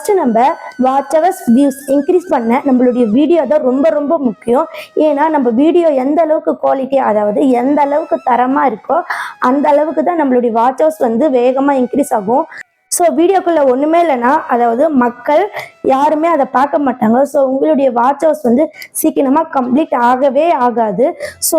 First நம்ம watch hours views increase பண்ண நம்மளுடைய வீடியோ தான் ரொம்ப ரொம்ப முக்கியம். ஏன்னா நம்ம வீடியோ எந்த அளவுக்கு குவாலிட்டி, அதாவது எந்த அளவுக்கு தரமா இருக்கோ அந்த அளவுக்கு தான் நம்மளுடைய வாட்ச் ஹவர்ஸ் வந்து வேகமா இன்க்ரீஸ் ஆகும். ஸோ வீடியோக்குள்ள ஒன்றுமே இல்லைன்னா, அதாவது மக்கள் யாருமே அதை பார்க்க மாட்டாங்க. ஸோ உங்களுடைய வாட்ச் ஹவர்ஸ் வந்து சீக்கிரமாக கம்ப்ளீட் ஆகவே ஆகாது. ஸோ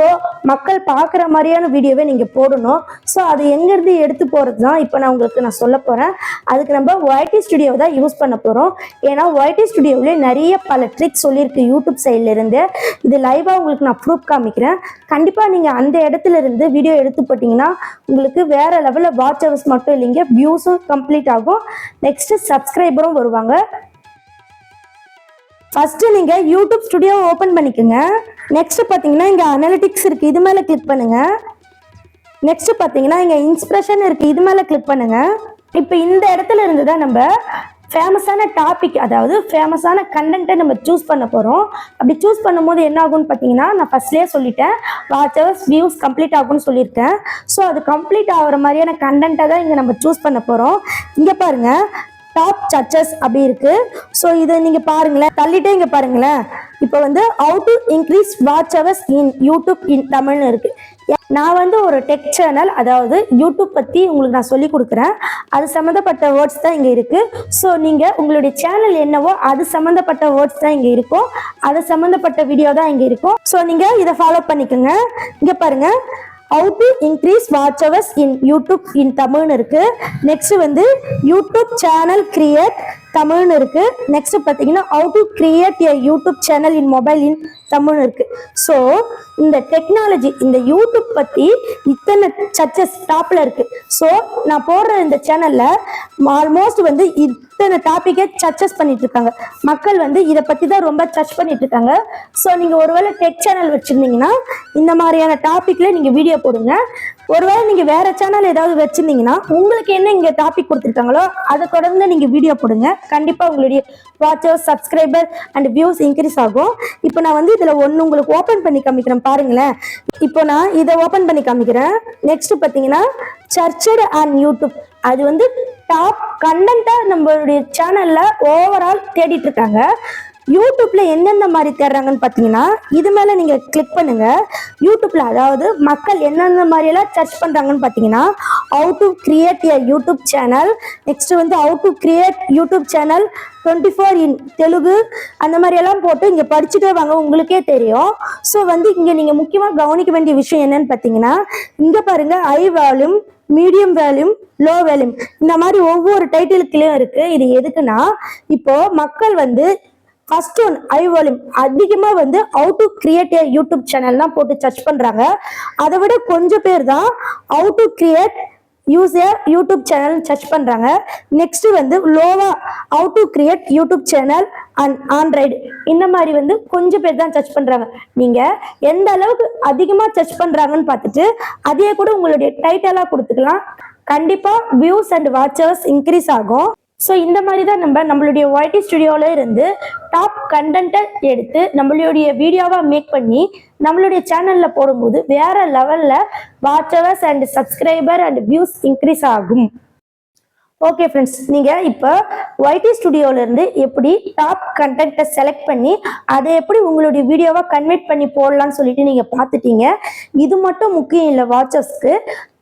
மக்கள் பார்க்குற மாதிரியான வீடியோவே நீங்கள் போடணும். ஸோ அது எங்கேருந்து எடுத்து போகிறது தான் இப்போ நான் சொல்ல போகிறேன். அதுக்கு நம்ம YT ஸ்டுடியோ தான் யூஸ் பண்ண போகிறோம். ஏன்னா YT ஸ்டுடியோவிலே நிறைய பல ட்ரிக்ஸ் சொல்லியிருக்கு யூடியூப் சைட்லேருந்து. இது லைவாக உங்களுக்கு நான் ப்ரூஃப் காமிக்கிறேன். கண்டிப்பாக நீங்கள் அந்த இடத்துல இருந்து வீடியோ எடுத்து போட்டிங்கன்னா உங்களுக்கு வேறு லெவலில் வாட்ச் ஹவர்ஸ் மட்டும் இல்லைங்க, வியூஸும் கம்ப்ளீட் ஆகும். நெக்ஸ்ட் சப்ஸ்கிரைபரும் வருவாங்க. ஃபர்ஸ்ட் நீங்க யூடியூப் ஸ்டுடியோ ஓபன் பண்ணிக்கோங்க. நெக்ஸ்ட் பாத்தீங்கன்னா இங்க அனலிட்டிக்ஸ் இருக்கு, இது மேல கிளிக் பண்ணுங்க. நெக்ஸ்ட் பாத்தீங்கன்னா இங்க இன்ஸ்பிரேஷன் இருக்கு, இது மேல கிளிக் பண்ணுங்க. இப்போ இந்த இடத்துல இருந்து தான் நம்ம ஃபேமஸான டாபிக், அதாவது ஃபேமஸான கண்டென்ட்டை நம்ம சூஸ் பண்ண போகிறோம். அப்படி சூஸ் பண்ணும்போது என்ன ஆகும்னு பார்த்தீங்கன்னா, நான் ஃபர்ஸ்ட்லேயே சொல்லிட்டேன், வாட்ச் ஹவர்ஸ் வியூஸ் கம்ப்ளீட் ஆகும்னு சொல்லியிருக்கேன். ஸோ அது கம்ப்ளீட் ஆகிற மாதிரியான கண்டென்ட்டை தான் இங்கே நம்ம சூஸ் பண்ண போகிறோம். இங்கே பாருங்கள், டாப் சர்ச்சஸ் அப்படி இருக்கு. ஸோ இதை நீங்கள் பாருங்களேன், தள்ளிட்டே இங்கே பாருங்களேன். இப்போ வந்து how to increase watch hours in YouTube in தமிழ்னு இருக்கு. நான் வந்து ஒரு டெக் சேனல், அதாவது யூடியூப் பற்றி உங்களுக்கு நான் சொல்லி கொடுக்குறேன். அது சம்மந்தப்பட்ட வேர்ட்ஸ் தான் இங்கே இருக்குது. ஸோ நீங்கள் உங்களுடைய சேனல் என்னவோ அது சம்மந்தப்பட்ட வேர்ட்ஸ் தான் இங்கே இருக்கும், அது சம்மந்தப்பட்ட வீடியோ தான் இங்கே இருக்கும். ஸோ நீங்கள் இதை ஃபாலோ பண்ணிக்கோங்க. இங்கே பாருங்கள், how to increase watch hours in YouTube in தமிழ்னு இருக்கு. நெக்ஸ்ட் வந்து யூடியூப் சேனல் கிரியேட் தமிழ்னு இருக்கு. நெக்ஸ்ட் பார்த்தீங்கன்னா how to create a YouTube channel in mobile இன் தமிழ்னு இருக்கு. ஸோ இந்த டெக்னாலஜி, இந்த யூடியூப் பற்றி இத்தனை சர்ச்சஸ் டாப்ல இருக்கு. ஸோ நான் போடுற இந்த சேனல்ல ஆல்மோஸ்ட் வந்து இத்தனை டாப்பிக்கை சர்ச்சஸ் பண்ணிட்டு இருக்காங்க. மக்கள் வந்து இதை பற்றி தான் ரொம்ப சர்ச் பண்ணிட்டு இருக்காங்க. ஸோ நீங்கள் ஒருவேளை டெக் சேனல் வச்சுருந்தீங்கன்னா இந்த மாதிரியான டாப்பிக்கில் நீங்கள் வீடியோ போடுங்க. ஒருவேளை நீங்கள் வேற சேனல் ஏதாவது வச்சுருந்தீங்கன்னா உங்களுக்கு என்ன இங்கே டாபிக் கொடுத்துருக்காங்களோ அதை தொடர்ந்து நீங்கள் வீடியோ போடுங்க. கண்டிப்பாக உங்களுடைய watchers, subscriber and views increase ஆகும். இப்போ நான் வந்து இதில் ஒன்று உங்களுக்கு ஓப்பன் பண்ணி காமிக்கிறேன் பாருங்களேன். இப்போ நான் இதை ஓப்பன் பண்ணி காமிக்கிறேன். நெக்ஸ்ட் பார்த்தீங்கன்னா சர்ச்சட் ஆன் யூடியூப், அது வந்து டாப் கண்டென்ட்டை நம்மளுடைய சேனல்ல ஓவரால் தேடிட்டு இருக்காங்க. யூடியூப்ல எந்தெந்த மாதிரி தேடுறாங்கன்னு பார்த்தீங்கன்னா, இது மேலே நீங்கள் கிளிக் பண்ணுங்க. யூடியூப்ல அதாவது மக்கள் என்னென்ன மாதிரியெல்லாம் சர்ச் பண்ணுறாங்கன்னு பார்த்தீங்கன்னா, how to create a YouTube channel, next வந்து how to create YouTube channel 24 in Telugu, அந்த மாதிரியெல்லாம் போட்டு இங்கே படிச்சுட்டே வாங்க, உங்களுக்கே தெரியும். ஸோ வந்து இங்கே நீங்கள் முக்கியமாக கவனிக்க வேண்டிய விஷயம் என்னன்னு பார்த்தீங்கன்னா, இங்கே பாருங்க, ஹை வால்யூம், மீடியம் வேல்யூம், லோ வேல்யூம், இந்த மாதிரி ஒவ்வொரு டைட்டிலுக்குலையும் இருக்கு. இது எதுக்குன்னா, இப்போ மக்கள் வந்து ஃபர்ஸ்ட் ஒன் ஹை வால்யூம் அதிகமாக வந்து how to create a YouTube channel தான் போட்டு சர்ச் பண்ணுறாங்க. அதை விட கொஞ்சம் பேர் தான் how to create use a YouTube channel search பண்ணுறாங்க. நெக்ஸ்ட் வந்து லோவா how to create YouTube channel and Android, இந்த மாதிரி வந்து கொஞ்சம் பேர் தான் சர்ச் பண்ணுறாங்க. நீங்கள் எந்த அளவுக்கு அதிகமாக சர்ச் பண்ணுறாங்கன்னு பார்த்துட்டு அதே கூட உங்களுடைய டைட்டிலாக கொடுத்துக்கலாம். கண்டிப்பாக வியூஸ் அண்ட் வாட்சர்ஸ் இன்க்ரீஸ் ஆகும். ஸோ இந்த மாதிரி தான் நம்மளுடைய YT ஸ்டுடியோவில் இருந்து டாப் கண்டென்ட்டை எடுத்து நம்மளுடைய வீடியோவாக மேக் பண்ணி நம்மளுடைய சேனலில் போடும்போது வேற லெவலில் watch hours and subscriber and views increase ஆகும். ஓகே ஃப்ரெண்ட்ஸ், நீங்கள் இப்போ YT ஸ்டுடியோவிலேருந்து எப்படி டாப் கண்டென்ட்டை செலக்ட் பண்ணி அதை எப்படி உங்களுடைய வீடியோவாக கன்வெர்ட் பண்ணி போடலான்னு சொல்லிட்டு நீங்கள் பார்த்துட்டீங்க. இது மட்டும் முக்கியம் இல்லை, வாட்சர்ஸ்க்கு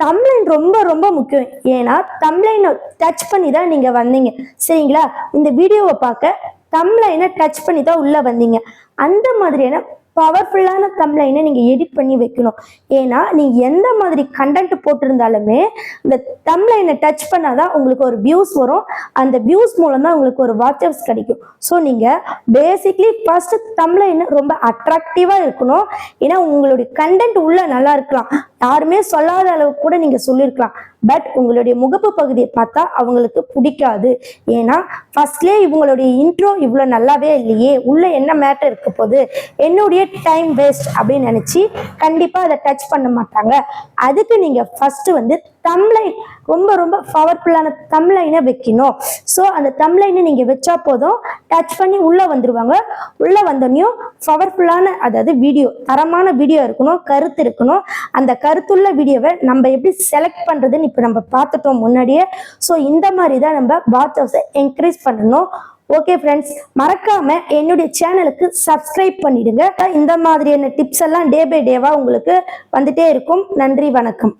தம்ப்லைன் ரொம்ப ரொம்ப முக்கியம். ஏன்னா தம்ப்லைனை டச் பண்ணி தான் நீங்கள் வந்தீங்க, சரிங்களா? இந்த வீடியோவை பார்க்க தம்ப்லைனை டச் பண்ணி தான் உள்ளே வந்தீங்க. அந்த மாதிரியான பவர்ஃபுல்லான தம்ப்லைனை நீங்கள் எடிட் பண்ணி வைக்கணும். ஏன்னா நீங்கள் எந்த மாதிரி கண்டென்ட் போட்டிருந்தாலுமே இந்த தம்ப்லைனை டச் பண்ணாதான் உங்களுக்கு ஒரு வியூஸ் வரும். அந்த வியூஸ் மூலம் தான் உங்களுக்கு ஒரு வாட்சர்ஸ் கிடைக்கும். ஸோ நீங்கள் பேசிக்லி ஃபர்ஸ்ட் தம்ப்லைனை ரொம்ப அட்ராக்டிவாக இருக்கணும். ஏன்னா உங்களுடைய கண்டென்ட் உள்ள நல்லா இருக்கலாம், யாருமே சொல்லாத அளவுக்கு கூட நீங்கள் சொல்லியிருக்கலாம். பட் உங்களுடைய முகப்பு பகுதியை பார்த்தா அவங்களுக்கு பிடிக்காது. ஏன்னா ஃபர்ஸ்ட்லேயே இவங்களுடைய இன்ட்ரோ இவ்வளோ நல்லாவே இல்லையே, உள்ள என்ன மேட்டர் இருக்க போகுது, என்னுடைய டைம் வேஸ்ட் அப்படின்னு நினச்சி கண்டிப்பாக அதை டச் பண்ண மாட்டாங்க. அதுக்கு நீங்கள் ஃபர்ஸ்ட் வந்து தம்ப்லைன் ரொம்ப ரொம்ப பவர்ஃபுல்லான தம்ப்லைனை வைக்கணும். ஸோ அந்த தம்ப்லைனை நீங்கள் வச்சா போதும், டச் பண்ணி உள்ளே வந்துடுவாங்க. உள்ளே வந்தோடனையும் பவர்ஃபுல்லான, அதாவது வீடியோ, தரமான வீடியோ இருக்கணும், கருத்து இருக்கணும். அந்த கருத்துள்ள வீடியோவை நம்ம எப்படி செலக்ட் பண்ணுறதுன்னு இப்போ நம்ம பார்த்துட்டோம் முன்னாடியே. ஸோ இந்த மாதிரி தான் நம்ம வாட்ச் ஹவர்ஸை இன்க்ரீஸ் பண்ணணும். ஓகே ஃப்ரெண்ட்ஸ், மறக்காம என்னுடைய சேனலுக்கு சப்ஸ்கிரைப் பண்ணிடுங்க. இந்த மாதிரியான டிப்ஸ் எல்லாம் டே பை டேவா உங்களுக்கு வந்துட்டே இருக்கும். நன்றி, வணக்கம்.